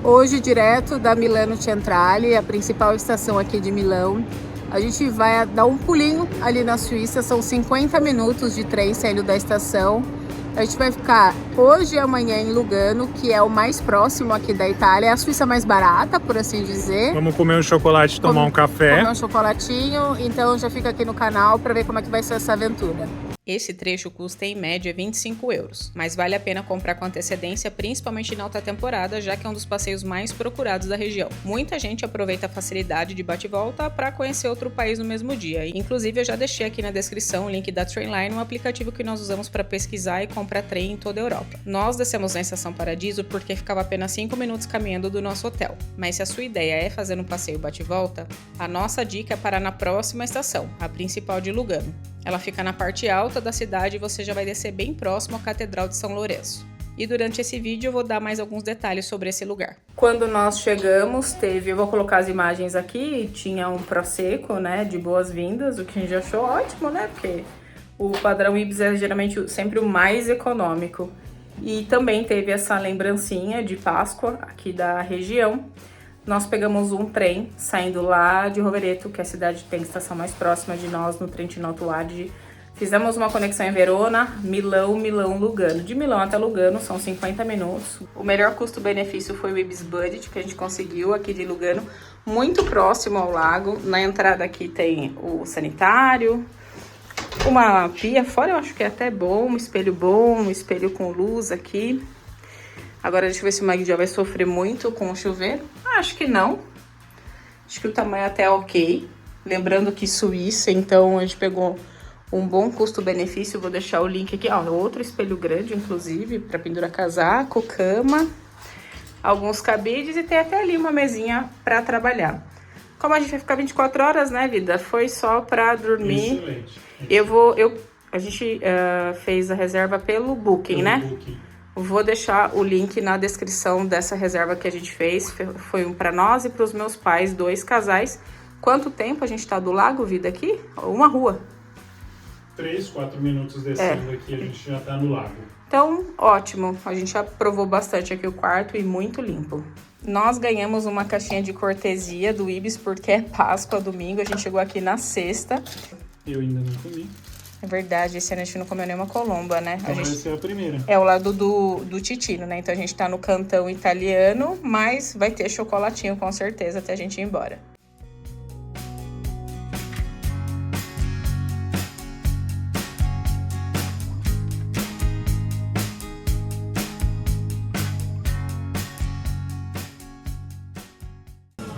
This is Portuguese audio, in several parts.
Hoje, direto da Milano Centrale, a principal estação aqui de Milão. A gente vai dar um pulinho ali na Suíça, são 50 minutos de trem saindo da estação. A gente vai ficar hoje e amanhã em Lugano, que é o mais próximo aqui da Itália. É a Suíça mais barata, por assim dizer. Vamos comer um chocolate e tomar um café. Comer um chocolatinho, então já fica aqui no canal para ver como é que vai ser essa aventura. Esse trecho custa em média 25 euros, mas vale a pena comprar com antecedência, principalmente na alta temporada, já que é um dos passeios mais procurados da região. Muita gente aproveita a facilidade de bate e volta para conhecer outro país no mesmo dia. Inclusive, eu já deixei aqui na descrição o link da Trainline, um aplicativo que nós usamos para pesquisar e comprar trem em toda a Europa. Nós descemos na Estação Paradiso porque ficava apenas 5 minutos caminhando do nosso hotel. Mas se a sua ideia é fazer um passeio bate e volta, a nossa dica é parar na próxima estação, a principal de Lugano. Ela fica na parte alta da cidade e você já vai descer bem próximo à Catedral de São Lourenço. E durante esse vídeo eu vou dar mais alguns detalhes sobre esse lugar. Quando nós chegamos, eu vou colocar as imagens aqui, tinha um prosecco, né, de boas-vindas, o que a gente achou ótimo, né, porque o padrão Ibis é geralmente sempre o mais econômico. E também teve essa lembrancinha de Páscoa aqui da região. Nós pegamos um trem saindo lá de Rovereto, que é a cidade que tem a estação mais próxima de nós, no Trentino Alto Adige. Fizemos uma conexão em Verona, Milão, Lugano. De Milão até Lugano são 50 minutos. O melhor custo-benefício foi o Ibis Budget, que a gente conseguiu aqui de Lugano, muito próximo ao lago. Na entrada aqui tem o sanitário, uma pia fora, eu acho que é até bom, um espelho com luz aqui. Agora deixa eu ver se o Magdiel vai sofrer muito com o chuveiro. Acho que não. Acho que o tamanho até é ok. Lembrando que Suíça, então a gente pegou um bom custo-benefício. Vou deixar o link aqui. Ó, outro espelho grande, inclusive, para pendurar casaco, cama, alguns cabides e tem até ali uma mesinha para trabalhar. Como a gente vai ficar 24 horas, né, vida? Foi só para dormir. Excelente. A gente fez a reserva pelo Booking, né? Booking. Vou deixar o link na descrição dessa reserva que a gente fez. Foi um para nós e para os meus pais, 2 casais. Quanto tempo a gente tá do lago, vida, aqui? Uma rua. 3, 4 minutos descendo aqui, a gente já tá no lago. Então, ótimo. A gente aprovou bastante aqui o quarto e muito limpo. Nós ganhamos uma caixinha de cortesia do Ibis porque é Páscoa, domingo. A gente chegou aqui na sexta. Eu ainda não comi. É verdade, esse ano a gente não comeu nenhuma colomba, né? Então essa é a primeira. É o lado do Titino, né? Então a gente tá no cantão italiano, mas vai ter chocolatinho com certeza até a gente ir embora.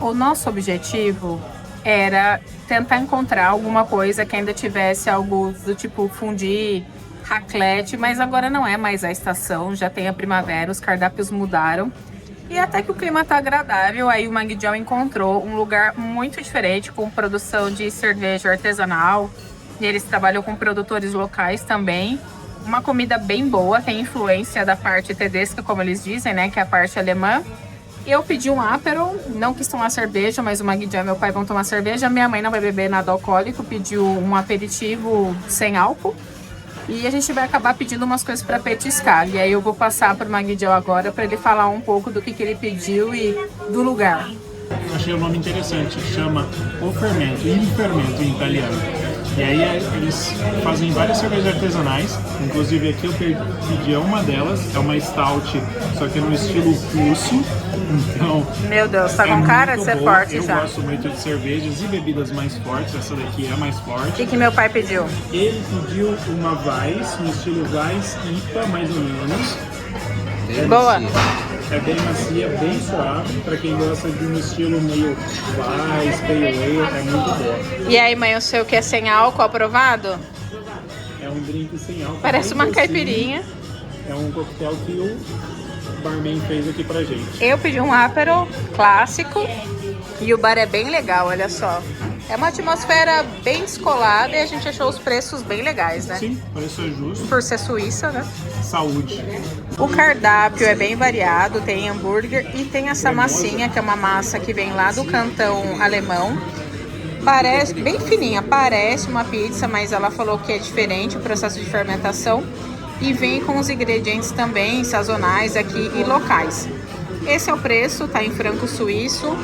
O nosso objetivo era tentar encontrar alguma coisa que ainda tivesse algo do tipo fondue, raclette, mas agora não é mais a estação, já tem a primavera, os cardápios mudaram. E até que o clima tá agradável, aí o Magdiel encontrou um lugar muito diferente, com produção de cerveja artesanal, e eles trabalham com produtores locais também. Uma comida bem boa, tem influência da parte tedesca, como eles dizem, né, que é a parte alemã. Eu pedi um Aperol, não quis tomar cerveja, mas o Magdiel e meu pai vão tomar cerveja. Minha mãe não vai beber nada alcoólico, pediu um aperitivo sem álcool. E a gente vai acabar pedindo umas coisas para petiscar. E aí eu vou passar para o Magdiel agora para ele falar um pouco do que ele pediu e do lugar. Eu achei o nome interessante, chama O Fermento, Il Fermento em italiano. E aí eles fazem várias cervejas artesanais, inclusive aqui eu pedi uma delas, é uma stout, só que é no estilo russo, então... Meu Deus, tá com cara de ser forte já. Eu gosto muito de cervejas e bebidas mais fortes, essa daqui é a mais forte. O que meu pai pediu? Ele pediu uma Weiss, no estilo Weiss IPA, mais ou menos. Boa! É bem macia, bem suave, pra quem gosta de um estilo meio Weiss, Pale Ale, é muito boa. E aí, mãe, o seu que é sem álcool aprovado? É um drink sem álcool. Parece uma caipirinha. É um coquetel que o barman fez aqui pra gente. Eu pedi um Aperol clássico e o bar é bem legal, olha só. É uma atmosfera bem descolada e a gente achou os preços bem legais, né? Sim, preço é justo. Por ser Suíça, né? Saúde. O cardápio é bem variado, tem hambúrguer e tem essa massinha, que é uma massa que vem lá do cantão alemão. Parece bem fininha, parece uma pizza, mas ela falou que é diferente o processo de fermentação. E vem com os ingredientes também sazonais aqui e locais. esse é o preço, tá em franco suíço.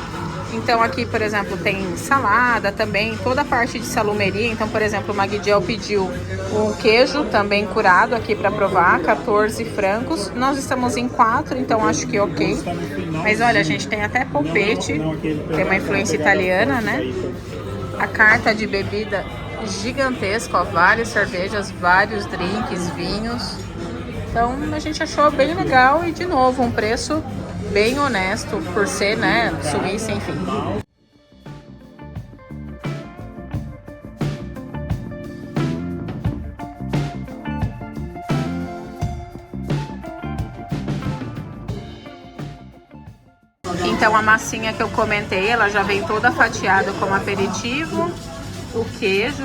Então aqui, por exemplo, tem salada também, toda a parte de salumeria. Então, por exemplo, o Magdiel pediu um queijo também curado aqui para provar, 14 francos. Nós estamos em 4, então acho que ok. Mas olha, a gente tem até polpete, tem uma influência italiana, né? A carta de bebida gigantesca, ó, várias cervejas, vários drinks, vinhos. Então a gente achou bem legal e, de novo, um preço bem honesto por ser, né, Suíça, enfim. Então a massinha que eu comentei, ela já vem toda fatiada como aperitivo. O queijo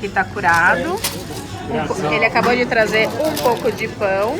que tá curado. Ele acabou de trazer um pouco de pão.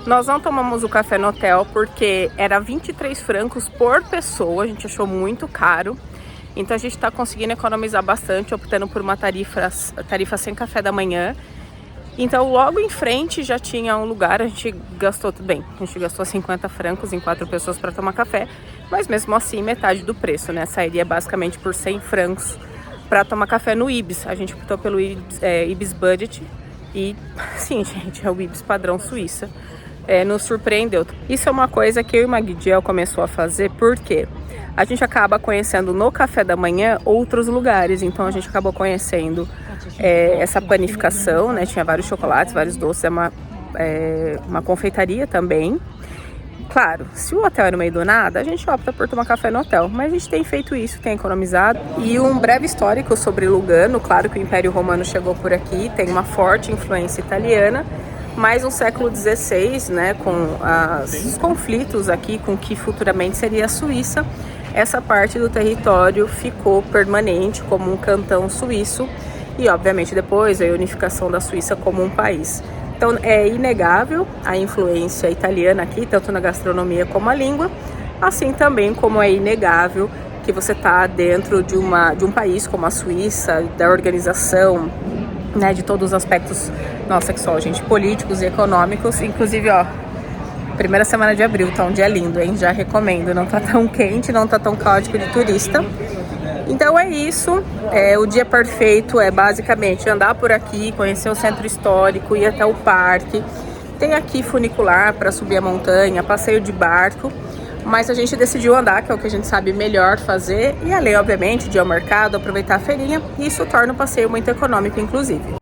Nós não tomamos o café no hotel porque era 23 francos por pessoa, a gente achou muito caro. Então a gente está conseguindo economizar bastante, optando por uma tarifa sem café da manhã. Então logo em frente já tinha um lugar, a gente gastou tudo bem. A gente gastou 50 francos em 4 pessoas para tomar café, mas mesmo assim metade do preço, né? Sairia basicamente por 100 francos para tomar café no Ibis. A gente optou pelo Ibis Budget e sim, gente, é o Ibis padrão Suíça. Nos surpreendeu. Isso é uma coisa que eu e o Magdiel começou a fazer porque a gente acaba conhecendo no café da manhã outros lugares. Então a gente acabou conhecendo essa panificação, né? Tinha vários chocolates, vários doces, uma confeitaria também. Claro, se o hotel é no meio do nada, a gente opta por tomar café no hotel, mas a gente tem feito isso, tem economizado. E um breve histórico sobre Lugano. Claro que o Império Romano chegou por aqui, tem uma forte influência italiana, mas no século XVI, né, com os conflitos aqui com o que futuramente seria a Suíça, essa parte do território ficou permanente como um cantão suíço e, obviamente, depois a unificação da Suíça como um país. Então, é inegável a influência italiana aqui, tanto na gastronomia como a língua, assim também como é inegável que você está dentro de um país como a Suíça, da organização, né, de todos os aspectos, nossa, que só, gente, políticos e econômicos. Inclusive, ó, primeira semana de abril, tá um dia lindo, hein? Já recomendo, não tá tão quente, não tá tão caótico de turista. Então é isso, o dia perfeito é basicamente andar por aqui, conhecer o centro histórico, ir até o parque. Tem aqui funicular para subir a montanha, passeio de barco, mas a gente decidiu andar, que é o que a gente sabe melhor fazer, e além, obviamente, de ir ao mercado, aproveitar a feirinha, e isso torna o passeio muito econômico, inclusive.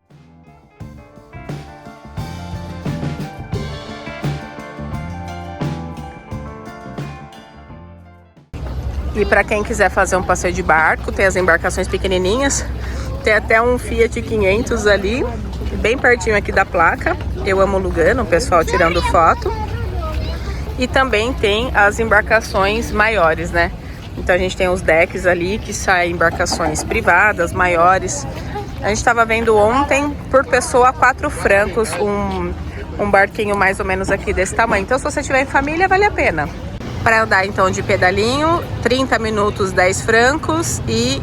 E para quem quiser fazer um passeio de barco, tem as embarcações pequenininhas, tem até um Fiat 500 ali, bem pertinho aqui da placa. Eu amo Lugano, o pessoal tirando foto. E também tem as embarcações maiores, né? Então a gente tem os decks ali, que saem embarcações privadas, maiores. A gente estava vendo ontem, por pessoa, 4 francos, um barquinho mais ou menos aqui desse tamanho. Então se você tiver em família, vale a pena. Para andar então de pedalinho, 30 minutos 10 francos e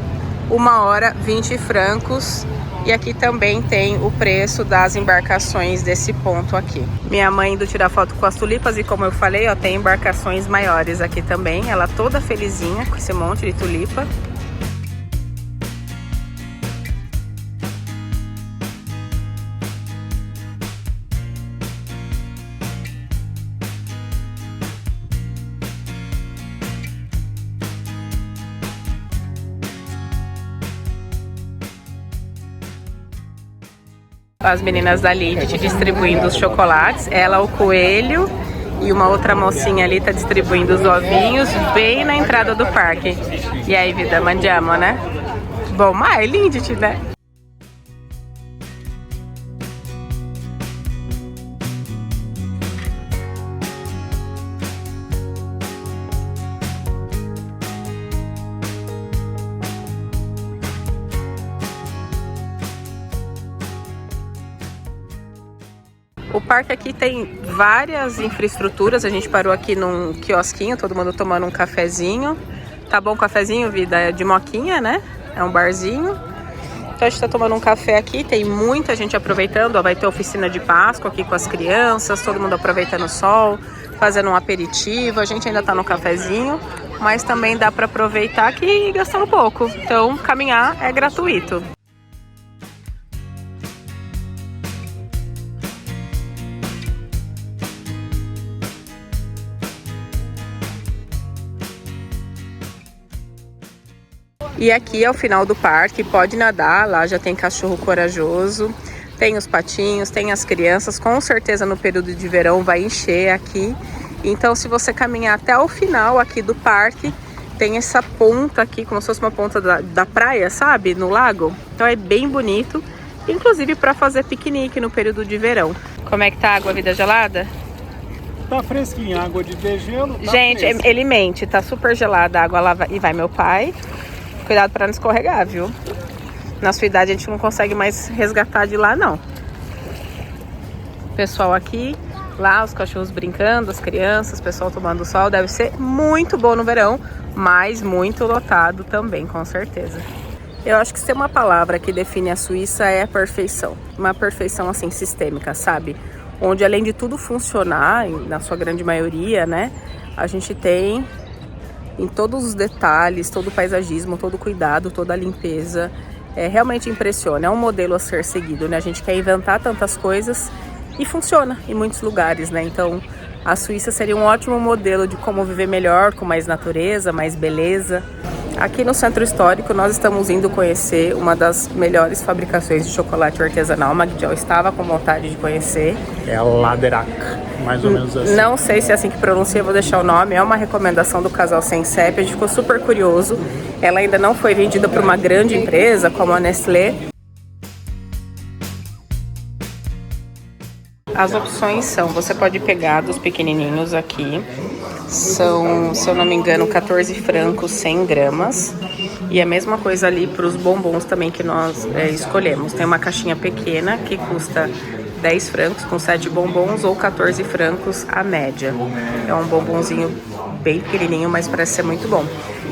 1 hora 20 francos. E aqui também tem o preço das embarcações desse ponto aqui. Minha mãe indo tirar foto com as tulipas e, como eu falei, ó, tem embarcações maiores aqui também. Ela toda felizinha com esse monte de tulipa. As meninas da Lidit distribuindo os chocolates, ela, o coelho e uma outra mocinha ali tá distribuindo os ovinhos bem na entrada do parque. E aí, vida, mandiamo, né? Bom, mas Lidit, né? O parque aqui tem várias infraestruturas. A gente parou aqui num quiosquinho, todo mundo tomando um cafezinho. Tá bom o cafezinho, vida? É de moquinha, né? É um barzinho. Então a gente tá tomando um café aqui, tem muita gente aproveitando, ó, vai ter oficina de Páscoa aqui com as crianças, todo mundo aproveitando o sol, fazendo um aperitivo. A gente ainda tá no cafezinho, mas também dá para aproveitar aqui e gastar um pouco. Então caminhar é gratuito. E aqui é o final do parque, pode nadar, lá já tem cachorro corajoso, tem os patinhos, tem as crianças, com certeza no período de verão vai encher aqui. Então se você caminhar até o final aqui do parque, tem essa ponta aqui, como se fosse uma ponta da praia, sabe? No lago. Então é bem bonito, inclusive para fazer piquenique no período de verão. Como é que tá a água, vida gelada? Tá fresquinha, água de degelo. Tá gente, fresca. ele mente, tá super gelada a água lá e vai meu pai. Cuidado para não escorregar, viu? Na sua idade a gente não consegue mais resgatar de lá, não. Pessoal aqui, lá os cachorros brincando, as crianças, o pessoal tomando sol. Deve ser muito bom no verão, mas muito lotado também, com certeza. Eu acho que se tem uma palavra que define a Suíça é a perfeição. Uma perfeição, assim, sistêmica, sabe? Onde além de tudo funcionar, na sua grande maioria, né? A gente tem em todos os detalhes, todo o paisagismo, todo o cuidado, toda a limpeza. Realmente impressiona, é um modelo a ser seguido, né? A gente quer inventar tantas coisas e funciona em muitos lugares, né? Então a Suíça seria um ótimo modelo de como viver melhor, com mais natureza, mais beleza. Aqui no Centro Histórico nós estamos indo conhecer uma das melhores fabricações de chocolate artesanal. O Magdiel estava com vontade de conhecer. É a Läderach, mais ou menos assim. Não sei se é assim que pronuncia, vou deixar o nome. É uma recomendação do casal Sem CEP. A gente ficou super curioso. Ela ainda não foi vendida por uma grande empresa como a Nestlé. As opções são, você pode pegar dos pequenininhos aqui, são, se eu não me engano, 14 francos, 100 gramas. E a mesma coisa ali para os bombons também que nós escolhemos. Tem uma caixinha pequena que custa 10 francos com 7 bombons ou 14 francos a média. É um bombonzinho bem pequenininho, mas parece ser muito bom.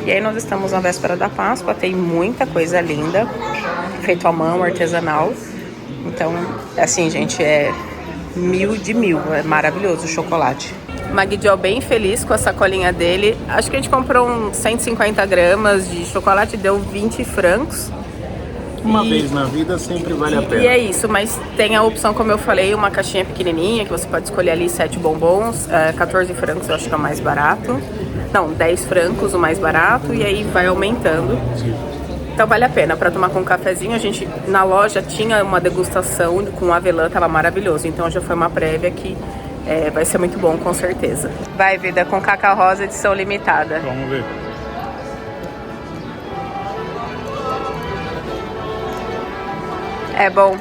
E aí nós estamos na véspera da Páscoa, tem muita coisa linda, feito à mão, artesanal. Então, assim, gente, é 1000 de 1000, é maravilhoso o chocolate. Magdiel bem feliz com a sacolinha dele. Acho que a gente comprou uns 150 gramas de chocolate, deu 20 francos. Uma vez na vida sempre vale a pena. E é isso, mas tem a opção, como eu falei, uma caixinha pequenininha, que você pode escolher ali 7 bombons, 14 francos eu acho que é o mais barato. Não, 10 francos o mais barato, e aí vai aumentando. Então vale a pena para tomar com um cafezinho. A gente na loja tinha uma degustação com avelã, tava maravilhoso. Então já foi uma prévia que vai ser muito bom, com certeza. Vai, vida, com cacau rosa edição limitada. Vamos ver. É bom.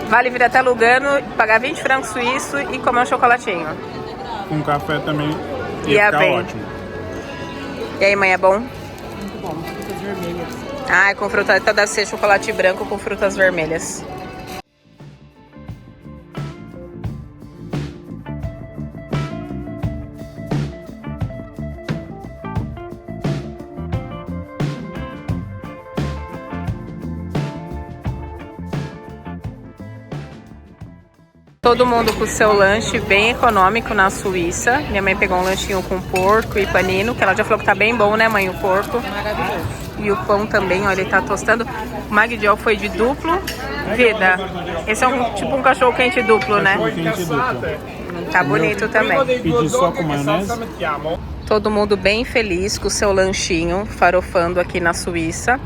Vale vir até Lugano, pagar 20 francos suíços e comer um chocolatinho. Com café também E ia é ficar bem. ótimo. E aí, mãe, é bom? Muito bom, frutas vermelhas. Ah, com fruta, então deve ser chocolate branco com frutas vermelhas. Todo mundo com o seu lanche bem econômico na Suíça. Minha mãe pegou um lanchinho com porco e panino, que ela já falou que tá bem bom, né, mãe, o porco. Maravilhoso. E o pão também, ó, ele tá tostando. O Magdiel foi de duplo. Vida, esse é tipo um cachorro quente duplo, né? Quente duplo. Tá bonito também. Pedi só com maionese. Todo mundo bem feliz com o seu lanchinho, farofando aqui na Suíça.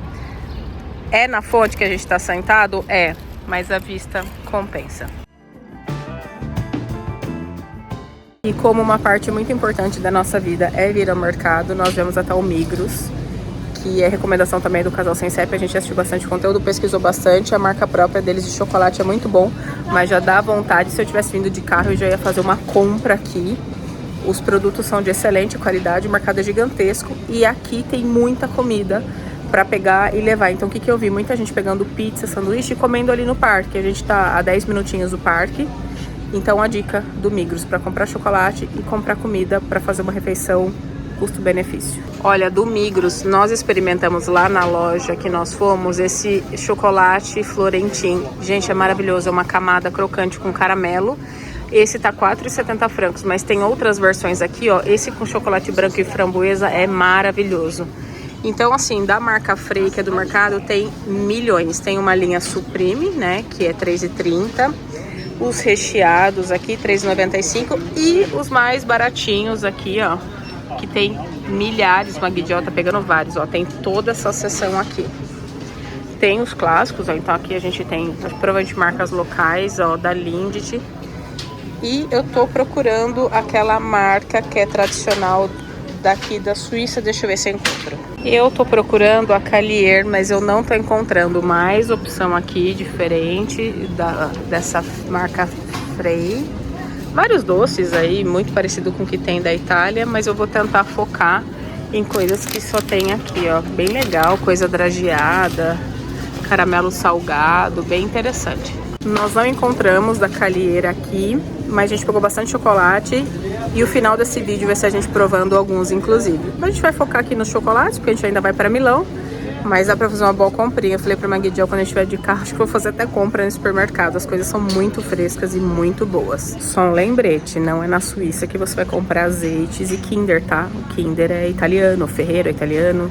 É na fonte que a gente tá sentado? É, mas a vista compensa. E como uma parte muito importante da nossa vida é vir ao mercado, nós viemos até o Migros, que é recomendação também do casal Sem CEP. A gente assistiu bastante conteúdo, pesquisou bastante. A marca própria deles de chocolate é muito bom, mas já dá vontade. Se eu tivesse vindo de carro, eu já ia fazer uma compra aqui. Os produtos são de excelente qualidade, o mercado é gigantesco e aqui tem muita comida para pegar e levar. Então o que eu vi? Muita gente pegando pizza, sanduíche e comendo ali no parque. A gente tá a 10 minutinhos do parque. Então a dica do Migros para comprar chocolate e comprar comida para fazer uma refeição custo-benefício. Olha, do Migros, nós experimentamos lá na loja que nós fomos esse chocolate Florentin. Gente, é maravilhoso, é uma camada crocante com caramelo. Esse tá 4,70 francos, mas tem outras versões aqui, ó. Esse com chocolate branco e framboesa é maravilhoso. Então, assim, da marca Frei, que é do mercado, tem milhões. Tem uma linha Supreme, né, que é R$3,30. Os recheados aqui, R$3,95. E os mais baratinhos aqui, ó, que tem milhares. O Magdiel tá pegando vários, ó. Tem toda essa seção aqui. Tem os clássicos, ó. Então aqui a gente tem, provavelmente, marcas locais, ó, da Lindt. E eu tô procurando aquela marca que é tradicional daqui da Suíça. Deixa eu ver se eu encontro. Eu tô procurando a Calier, mas eu não tô encontrando mais opção aqui diferente dessa marca Frei. Vários doces aí, muito parecido com o que tem da Itália, mas eu vou tentar focar em coisas que só tem aqui, ó. Bem legal, coisa drageada, caramelo salgado, bem interessante. Nós não encontramos da Calier aqui, mas a gente pegou bastante chocolate e o final desse vídeo vai ser a gente provando alguns, inclusive. A gente vai focar aqui nos chocolates, porque a gente ainda vai para Milão. Mas dá pra fazer uma boa comprinha. Eu falei pra Magdiel, quando a gente estiver de carro, acho que eu vou fazer até compra no supermercado. As coisas são muito frescas e muito boas. Só um lembrete, não é na Suíça que você vai comprar azeites e Kinder, tá? O Kinder é italiano, o Ferrero é italiano.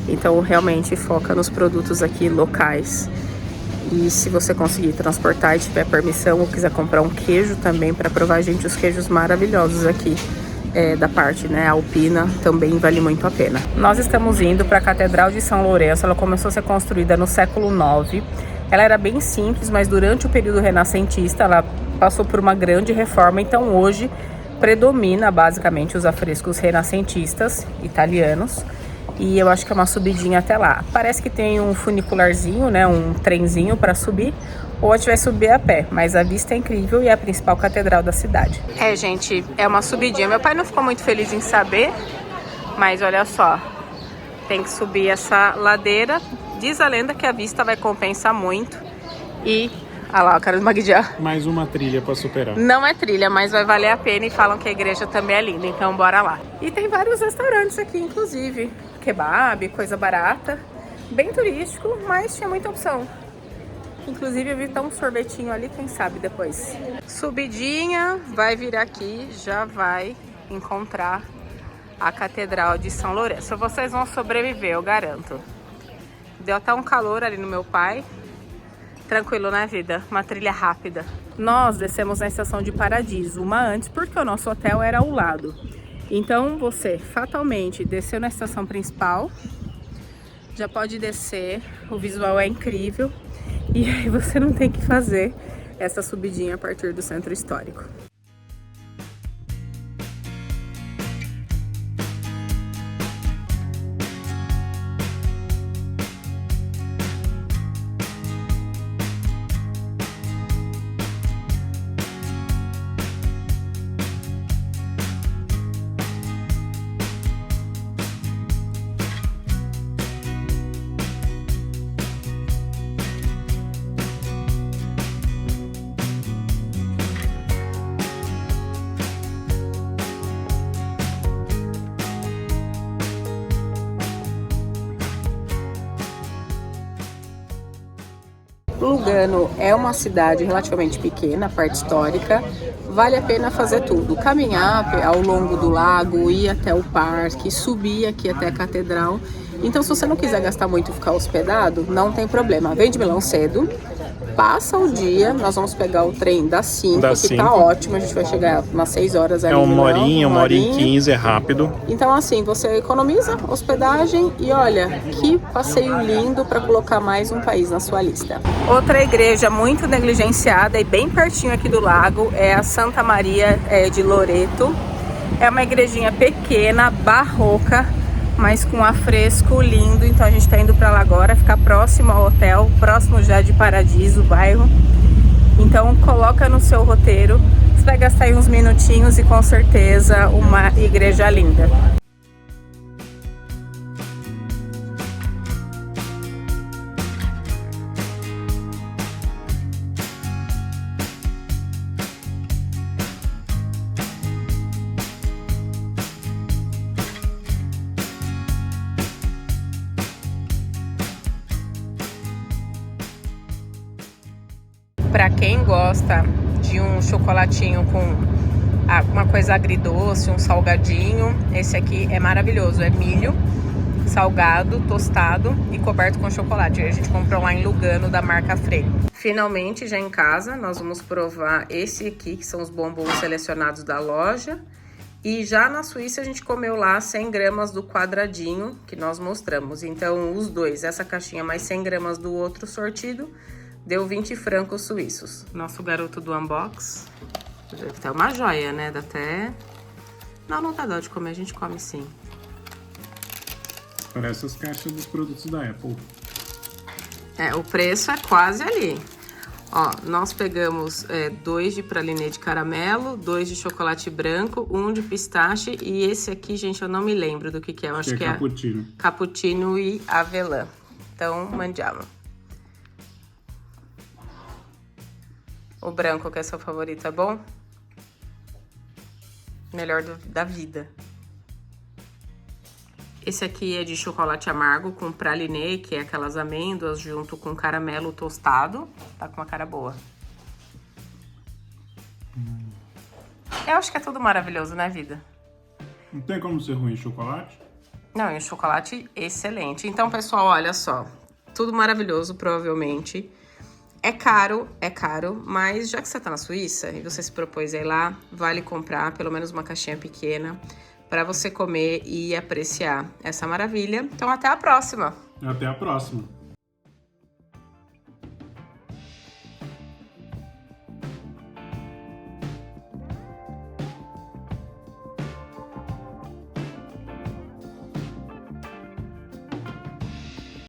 Então, realmente, foca nos produtos aqui locais. E se você conseguir transportar e tiver permissão ou quiser comprar um queijo também para provar, gente, os queijos maravilhosos aqui. Da parte, né, alpina, também vale muito a pena. Nós estamos indo para a Catedral de São Lourenço. Ela começou a ser construída no século IX. Ela era bem simples, mas durante o período renascentista ela passou por uma grande reforma. Então hoje predomina basicamente os afrescos renascentistas italianos. E eu acho que é uma subidinha até lá. Parece que tem um funicularzinho, né, um trenzinho para subir. Ou a gente vai subir a pé, mas a vista é incrível e é a principal catedral da cidade. É, gente, é uma subidinha. Meu pai não ficou muito feliz em saber, mas olha só, tem que subir essa ladeira. Diz a lenda que a vista vai compensar muito. E, olha lá, o cara do Magdiel. Mais uma trilha para superar. Não é trilha, mas vai valer a pena e falam que a igreja também é linda, então bora lá. E tem vários restaurantes aqui, inclusive. Kebab, coisa barata. Bem turístico, mas tinha muita opção. Inclusive eu vi um sorvetinho ali, quem sabe depois. Subidinha, vai vir aqui, já vai encontrar a Catedral de São Lourenço. Vocês vão sobreviver, eu garanto. Deu até um calor ali no meu pai. Tranquilo, né, vida? Uma trilha rápida. Nós descemos na estação de Paradiso, uma antes, porque o nosso hotel era ao lado. Então você fatalmente desceu na estação principal, já pode descer, o visual é incrível. E aí você não tem que fazer essa subidinha a partir do centro histórico. Lugano é uma cidade relativamente pequena, a parte histórica, vale a pena fazer tudo, caminhar ao longo do lago, ir até o parque, subir aqui até a catedral. Então se você não quiser gastar muito e ficar hospedado, não tem problema, vem de Milão cedo, passa o dia, nós vamos pegar o trem das 5, que tá ótimo, a gente vai chegar umas 6 horas ali. É uma horinha, 1h15, é rápido. Então assim, você economiza hospedagem e olha, que passeio lindo para colocar mais um país na sua lista. Outra igreja muito negligenciada e bem pertinho aqui do lago é a Santa Maria de Loreto. É uma igrejinha pequena, barroca, mas com afresco lindo. Então a gente está indo para lá agora, ficar próximo ao hotel, próximo já de Paradiso, o bairro. Então coloca no seu roteiro, você vai gastar aí uns minutinhos e com certeza uma igreja linda. Pra quem gosta de um chocolatinho com uma coisa agridoce, um salgadinho, esse aqui é maravilhoso. É milho salgado, tostado e coberto com chocolate. A gente comprou lá em Lugano, da marca Frei. Finalmente, já em casa, nós vamos provar esse aqui, que são os bombons selecionados da loja. E já na Suíça a gente comeu lá 100 gramas do quadradinho que nós mostramos. Então, os dois, essa caixinha mais 100 gramas do outro sortido, deu 20 francos suíços. Nosso garoto do unbox. Tá uma joia, né? Dá até... Não dá dó de comer, a gente come sim. Parece as caixas dos produtos da Apple. O preço é quase ali. Ó, nós pegamos 2 de pralinê de caramelo, 2 de chocolate branco, 1 de pistache e esse aqui, gente, eu não me lembro do que é. Eu acho que é cappuccino. Cappuccino e avelã. Então, mandiamo. O branco, que é seu favorito, é bom? Melhor da vida. Esse aqui é de chocolate amargo com pralinê, que é aquelas amêndoas junto com caramelo tostado. Tá com uma cara boa. Eu acho que é tudo maravilhoso, né, vida? Não tem como ser ruim chocolate? Não, e o chocolate excelente. Então, pessoal, olha só. Tudo maravilhoso, provavelmente. É caro, mas já que você tá na Suíça e você se propôs a ir lá, vale comprar pelo menos uma caixinha pequena para você comer e apreciar essa maravilha. Então, até a próxima! Até a próxima!